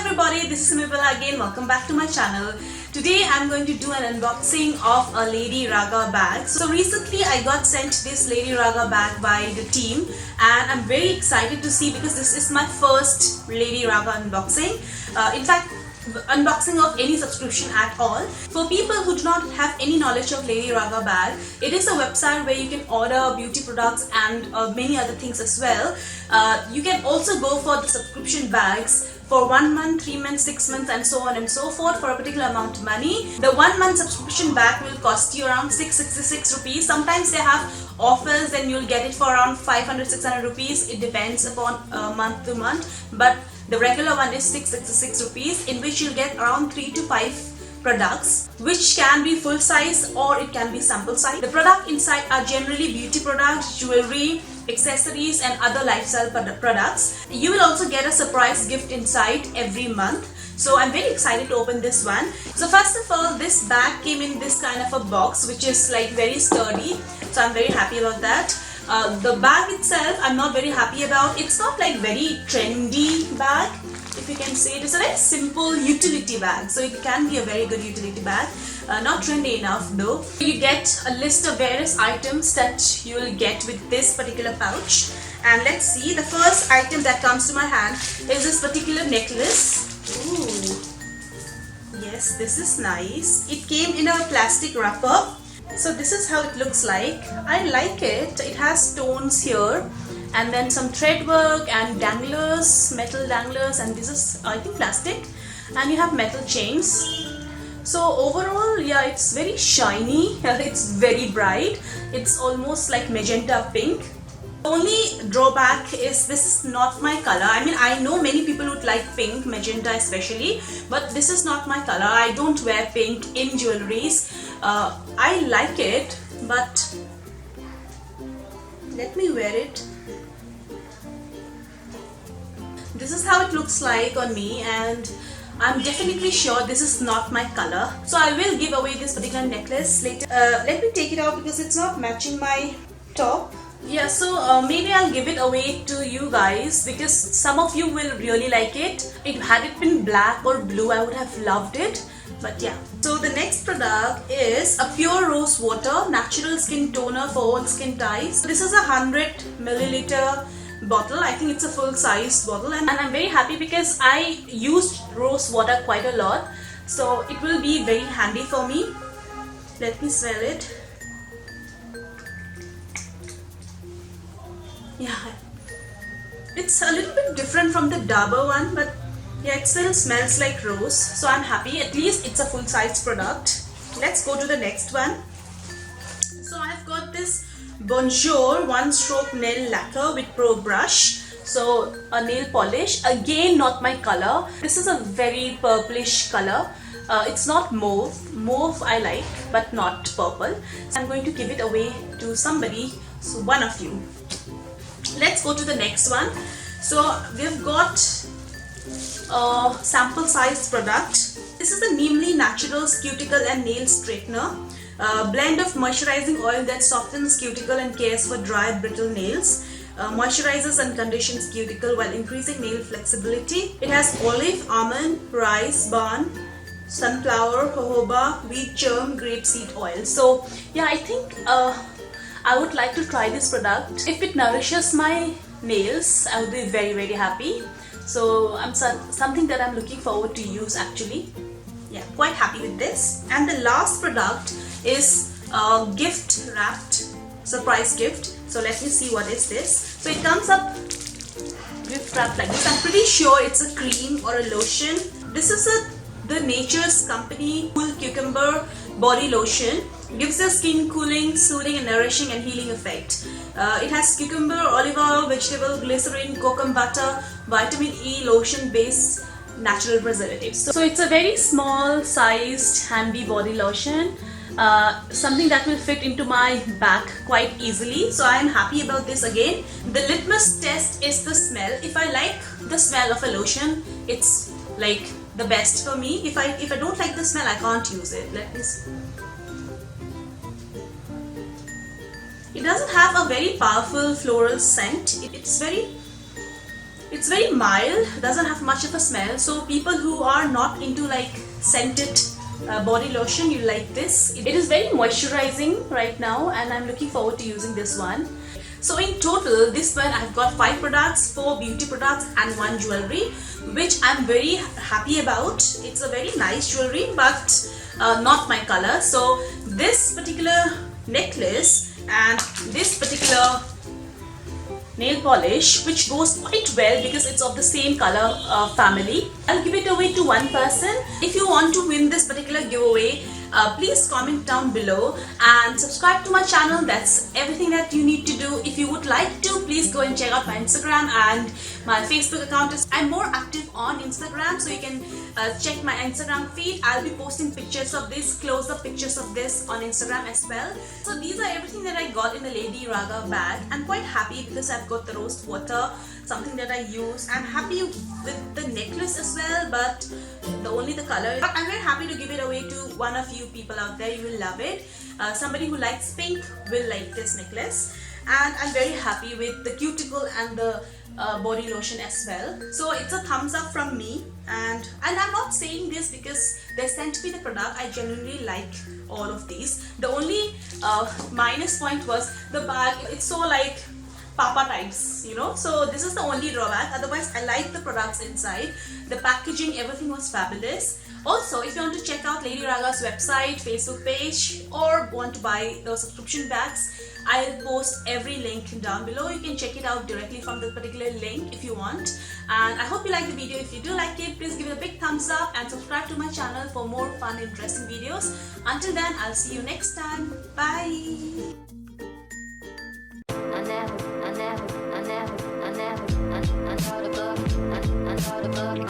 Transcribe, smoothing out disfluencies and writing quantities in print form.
everybody, this is Simibala again. Welcome back to my channel. Today I'm going to do an unboxing of a Lady Raga bag. So recently I got sent this Lady Raga bag by the team and I'm very excited to see because this is my first Lady Raga unboxing. In fact, unboxing of any subscription at all. For people who do not have any knowledge of Lady Raga bag, it is a website where you can order beauty products and many other things as well. You can also go for the subscription bags for 1 month, 3 months, 6 months and so on and so forth for a particular amount of money. The 1 month subscription bag will cost you around 666 rupees. Sometimes they have offers and you'll get it for around 500-600 rupees. It depends upon month to month, but the regular one is 666 rupees, in which you'll get around 3 to 5 products, which can be full size or it can be sample size. The product inside are generally beauty products, jewelry, accessories and other lifestyle products. You will also get a surprise gift inside every month. So I'm very excited to open this one. So first of all, this bag came in this kind of a box which is like very sturdy. So I'm very happy about that. The bag itself I'm not very happy about. It's not like very trendy bag, if you can say. It is a very simple utility bag, so it can be a very good utility bag. Not trendy enough though. You get a list of various items that you will get with this particular pouch, and let's see. The first item that comes to my hand is this particular necklace. Ooh, yes, this is nice. It came in a plastic wrapper. So this is how it looks like. I like it. It has stones here and then some thread work and danglers, metal danglers, and this is I think plastic, and you have metal chains. So overall, yeah, it's very shiny. It's very bright. It's almost like magenta pink. The only drawback is this is not my color. I mean, I know many people would like pink, magenta especially, but this is not my color. I don't wear pink in jewelries. I like it, but let me wear it. This is how it looks like on me, and I'm definitely sure this is not my color. So I will give away this particular necklace later. Let me take it out because it's not matching my top. Yeah, so maybe I'll give it away to you guys because some of you will really like it. Had it been black or blue, I would have loved it. But yeah, so the next product is a pure rose water natural skin toner for all skin types. This is a 100 milliliter bottle. I think it's a full size bottle, and I'm very happy because I used rose water quite a lot, so it will be very handy for me. Let me smell it. Yeah, it's a little bit different from the Dabur one, but yeah, it still smells like rose, so I'm happy. At least it's a full-size product. Let's go to the next one. So I've got this Bonjour one-stroke nail lacquer with Pro Brush. So a nail polish, again not my color. This is a very purplish color. It's not mauve. Mauve I like, but not purple. So I'm going to give it away to somebody, so one of you. Let's go to the next one. So we've got a sample size product. This is the Neemly Naturals Cuticle and Nail Straightener. Blend of moisturizing oil that softens cuticle and cares for dry, brittle nails. Moisturizes and conditions cuticle while increasing nail flexibility. It has olive, almond, rice, barn, sunflower, jojoba, wheat germ, grapeseed oil. So yeah, I think I would like to try this product. If it nourishes my nails, I would be very, very happy. So something that I'm looking forward to use actually. Yeah, quite happy with this. And the last product is a gift wrapped surprise gift. So let me see what is this. So it comes up gift wrapped like this. I'm pretty sure it's a cream or a lotion. This is the Nature's Company Cool Cucumber Body Lotion. Gives the skin cooling, soothing and nourishing and healing effect. It has cucumber, olive oil, vegetable, glycerin, coconut butter, vitamin E, lotion based natural preservatives. So it's a very small sized handy body lotion. Something that will fit into my bag quite easily. So I am happy about this again. The litmus test is the smell. If I like the smell of a lotion, it's like the best for me. If I don't like the smell, I can't use it. Let me see. It doesn't have a very powerful floral scent. It's very It's very mild, doesn't have much of a smell, so people who are not into like scented body lotion, you like this. It is very moisturizing right now and I'm looking forward to using this one. So in total, this one I've got 5 products, 4 beauty products and 1 jewelry, which I'm very happy about. It's a very nice jewelry, but not my color. So this particular necklace and this particular nail polish, which goes quite well because it's of the same color family. I'll give it away to one person. If you want to win this particular giveaway, please comment down below and subscribe to my channel. That's everything that you need to do. If you would like to, please go and check out my Instagram and my Facebook account. I'm more active on Instagram, so you can check my Instagram feed. I'll be posting pictures of this, close-up pictures of this on Instagram as well. So these are everything that I got in the Lady Raga bag. I'm quite happy because I've got the rose water, something that I use. I'm happy with the necklace as well, but only the color. But I'm very happy to give it away to one of you people out there. You will love it. Somebody who likes pink will like this necklace. And I'm very happy with the cuticle and the body lotion as well. So it's a thumbs up from me, and I'm not saying this because they sent me the product. I genuinely like all of these. The only minus point was the bag. It's so like Papa types, you know, so this is the only drawback. Otherwise I like the products inside. The packaging, everything was fabulous. Also, if you want to check out Lady Raga's website, Facebook page, or want to buy those subscription bags, I'll post every link down below. You can check it out directly from the particular link if you want. And I hope you like the video. If you do like it, please give it a big thumbs up and subscribe to my channel for more fun, interesting videos. Until then, I'll see you next time. Bye. I know the book.